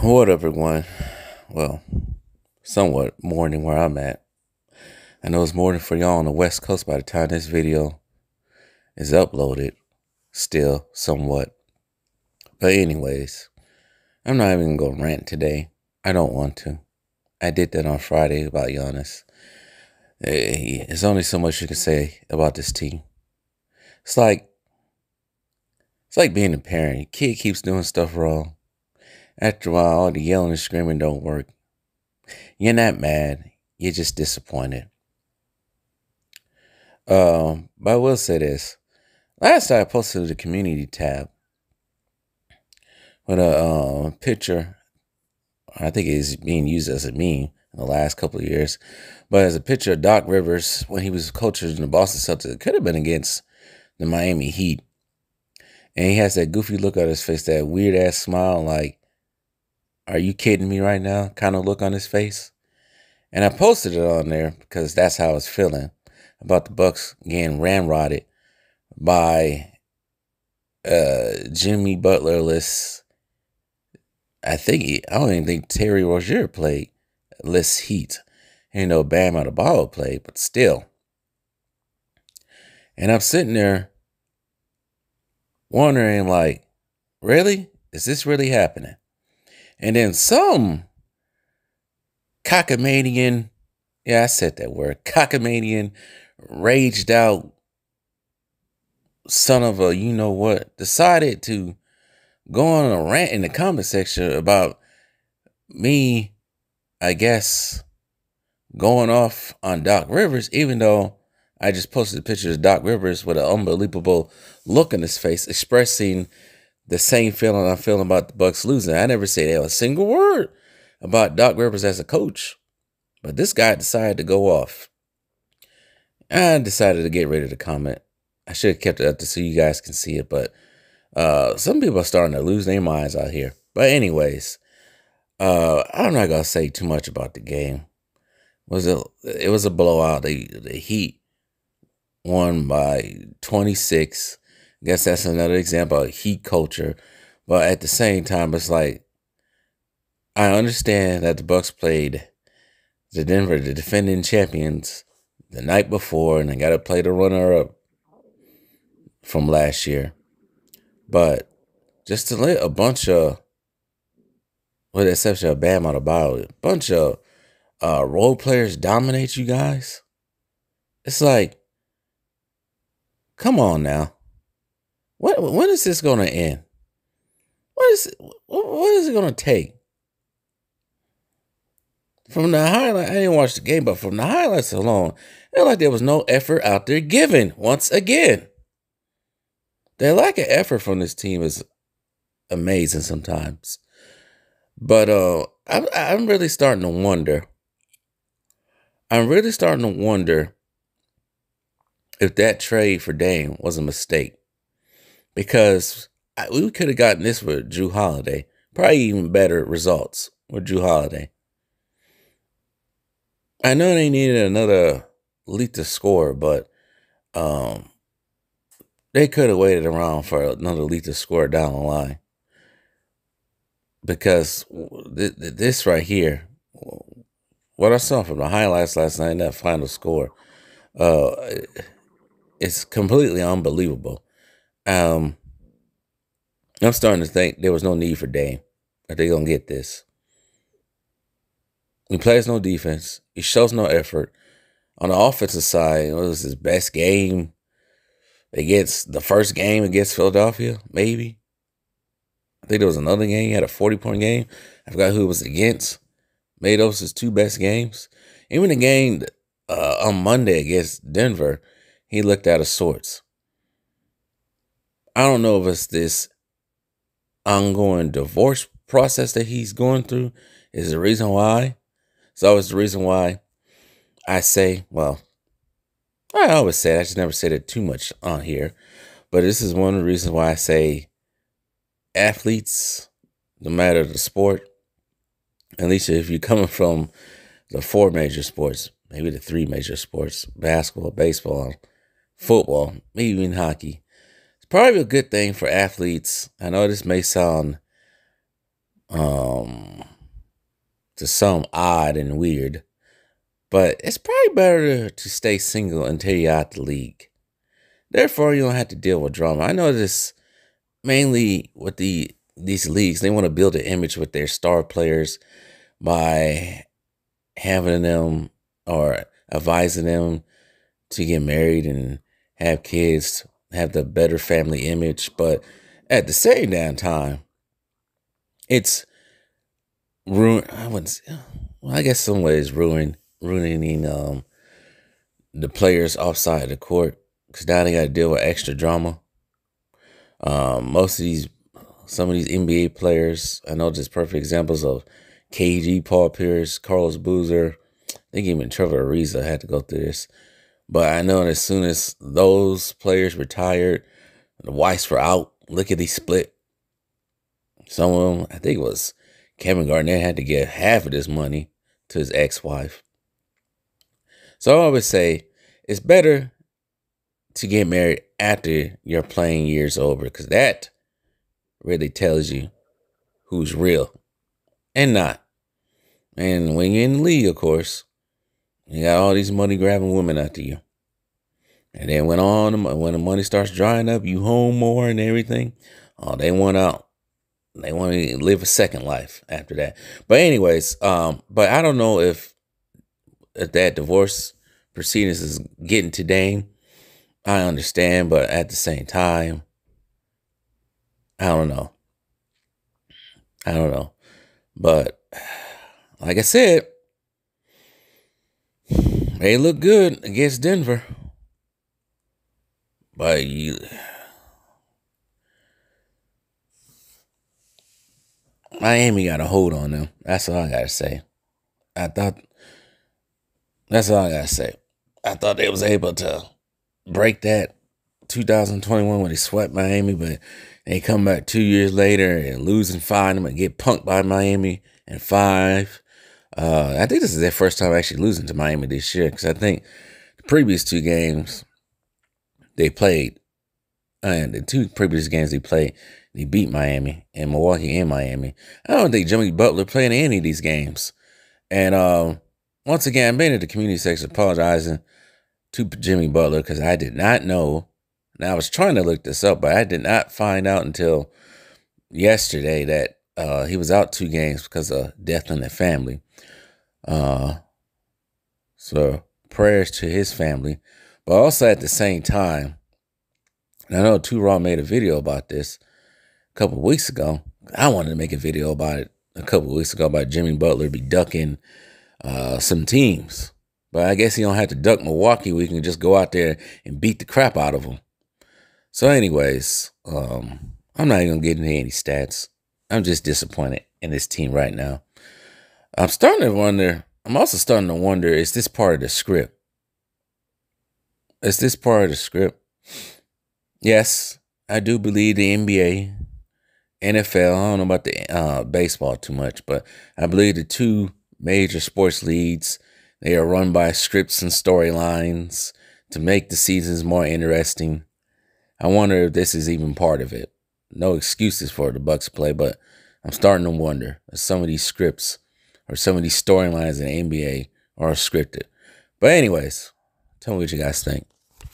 What up, everyone? Well, somewhat morning where I'm at. I know it's morning for y'all on the West Coast by the time this video is uploaded. Still, somewhat. But anyways, I'm not even going to rant today. I don't want to. I did that on Friday, about Giannis. There's only so much you can say about this team. It's like being a parent. Your kid keeps doing stuff wrong. After a while, all the yelling and screaming don't work. You're not mad. You're just disappointed. But I will say this. Last night I posted to the community tab with a picture. I think it's being used as a meme in the last couple of years. But as a picture of Doc Rivers when he was coaching the Boston Celtics. It could have been against the Miami Heat. And he has that goofy look on his face, that weird-ass smile like, are you kidding me right now? Kind of look on his face. And I posted it on there because that's how I was feeling about the Bucks getting ramrodded by Jimmy Butlerless. I don't even think Terry Rozier played less Heat. Bam Adebayo played, but still. And I'm sitting there wondering, like, really? Is this really happening? And then some cockamanian, I said that word, cockamanian, raged out son of a you-know-what, decided to go on a rant in the comment section about me, I guess, going off on Doc Rivers, even though I just posted pictures of Doc Rivers with an unbelievable look on his face, expressing the same feeling I'm feeling about the Bucks losing. I never said a single word about Doc Rivers as a coach, but this guy decided to go off. I decided to get rid of the comment. I should have kept it up so you guys can see it, but some people are starting to lose their minds out here. But anyways, I'm not gonna say too much about the game. It was a blowout. The Heat won by 26. I guess that's another example of Heat culture. But at the same time, it's like, I understand that the Bucks played the defending champions, the night before, and they got to play the runner-up from last year. But just to let a bunch of, with the exception of Bam Adebayo, a bunch of role players dominate you guys, it's like, come on now. When is this going to end? What is it going to take? From the highlight, I didn't watch the game, but from the highlights alone, it looked like there was no effort out there given once again. The lack of effort from this team is amazing sometimes. But I'm really starting to wonder. I'm really starting to wonder if that trade for Dame was a mistake. Because we could have gotten this with Jrue Holiday. Probably even better results with Jrue Holiday. I know they needed another lethal scorer, but they could have waited around for another lethal scorer down the line. Because this right here, what I saw from the highlights last night, that final score, it's completely unbelievable. I'm starting to think there was no need for Dame. That they're going to get this. He plays no defense. He shows no effort. On the offensive side, it was his best game against the first game against Philadelphia, maybe. I think there was another game. He had a 40-point game. I forgot who it was against. Made those his two best games. Even the game on Monday against Denver, he looked out of sorts. I don't know if it's this ongoing divorce process that he's going through is the reason why. It's always the reason why I say, well, I always say it. I just never said it too much on here. But this is one of the reasons why I say athletes, no matter the sport, at least if you're coming from the 4 major sports, maybe the 3 major sports, basketball, baseball, football, maybe even hockey, it's probably a good thing for athletes. I know this may sound to some odd and weird. But it's probably better to stay single until you're out the league. Therefore, you don't have to deal with drama. I know this mainly with these leagues. They want to build an image with their star players by having them or advising them to get married and have kids, have the better family image. But at the same damn time, it's I wouldn't say, well, I guess some ways ruining the players offside the court because now they got to deal with extra drama. Some of these NBA players, I know just perfect examples of KG, Paul Pierce, Carlos Boozer. I think even Trevor Ariza had to go through this. But I know as soon as those players retired, the wives were out, lickety split. Some of them, I think it was Kevin Garnett, had to give half of this money to his ex-wife. So I always say it's better to get married after your playing year's over because that really tells you who's real and not. And when you're in the league, of course, you got all these money-grabbing women after you. And then when the money starts drying up, you home more and everything. Oh, they want out. They want to live a second life after that. But anyways, but I don't know if that divorce proceedings is getting to Dame. I understand, but at the same time, I don't know. But like I said, they look good against Denver. But Miami got a hold on them. That's all I gotta say. That's all I gotta say. I thought they was able to break that 2021 when they swept Miami, but they come back 2 years later and lose in 5 and get punked by Miami in 5. I think this is their first time actually losing to Miami this year because I think the previous 2 games they played, and the 2 previous games they played, they beat Miami and Milwaukee and Miami. I don't think Jimmy Butler played in any of these games. And once again, I'm being at the community section apologizing to Jimmy Butler because I did not know. And I was trying to look this up, but I did not find out until yesterday that he was out 2 games because of death in the family. So prayers to his family. But also at the same time, and I know 2 Raw made a video about this a couple of weeks ago. I wanted to make a video about it a couple of weeks ago about Jimmy Butler be ducking some teams. But I guess he don't have to duck Milwaukee. We can just go out there and beat the crap out of them. So anyways, I'm not even going to get into any stats. I'm just disappointed in this team right now. I'm also starting to wonder, is this part of the script? Is this part of the script? Yes, I do believe the NBA, NFL, I don't know about the baseball too much, but I believe the 2 major sports leagues, they are run by scripts and storylines to make the seasons more interesting. I wonder if this is even part of it. No excuses for the Bucks play, but I'm starting to wonder if some of these scripts or some of these storylines in the NBA are scripted. But anyways, tell me what you guys think.